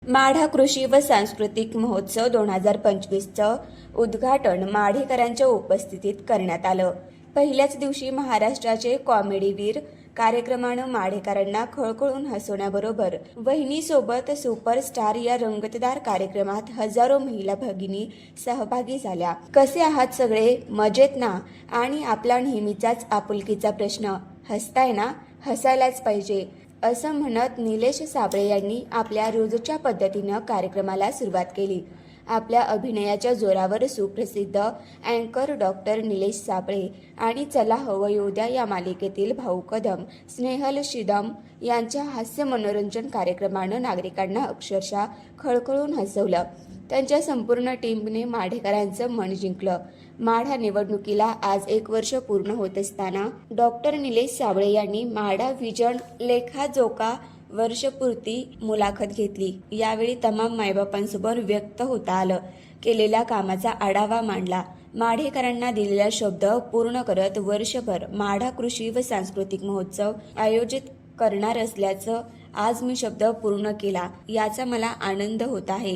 माढा कृषी व सांस्कृतिक महोत्सव 2025चं उद्घाटन माढेकरांच्या उपस्थितीत करण्यात आलं. पहिल्याच दिवशी महाराष्ट्राचे कॉमेडीवीर कार्यक्रमानं माढेकरांना खळखळून हसवण्याबरोबर वहिनीसोबत सुपरस्टार या रंगतदार कार्यक्रमात हजारो महिला भगिनी सहभागी झाल्या. कसे आहात सगळे? मजेत ना? आणि आपला नेहमीचाच आपुलकीचा प्रश्न, हसताय ना? हसायलाच पाहिजे असं म्हणत निलेश साबळे यांनी आपल्या रोजच्या पद्धतीनं कार्यक्रमाला सुरुवात केली. आपल्या अभिनयाच्या जोरावर सुप्रसिद्ध अँकर डॉक्टर निलेश साबळे आणि चला हवं योद्या या मालिकेतील भाऊ कदम, स्नेहल शिदम यांच्या हास्य मनोरंजन कार्यक्रमानं नागरिकांना अक्षरशः खळखळून हसवलं. त्यांच्या संपूर्ण टीमने माढेकरांचं मन जिंकलं. माढा निवडणुकीला आज 1 वर्ष पूर्ण होत असताना डॉक्टर निलेश साबळे यांनी माढा व्हिजन लेखाजोखा वर्षपूर्ती मुलाखत घेतली. यावेळी तमाम मायबापांसमोर व्यक्त होता आलं केलेल्या कामाचा आढावा मांडला. माढेकरांना दिलेला शब्द पूर्ण करत वर्षभर माढा कृषी व सांस्कृतिक महोत्सव आयोजित करणार असल्याचं आज मी शब्द पूर्ण केला, याचा मला आनंद होत आहे,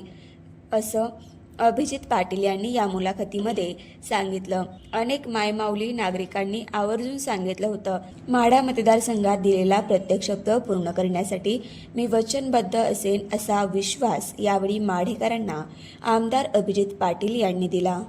असं अभिजित पाटील यांनी या मुलाखतीमध्ये सांगितलं. अनेक मायमाऊली नागरिकांनी आवर्जून सांगितलं होतं, माढा मतदारसंघात दिलेला प्रत्येक शब्द पूर्ण करण्यासाठी मी वचनबद्ध असेन, असा विश्वास यावेळी माढेकरांना आमदार अभिजित पाटील यांनी दिला.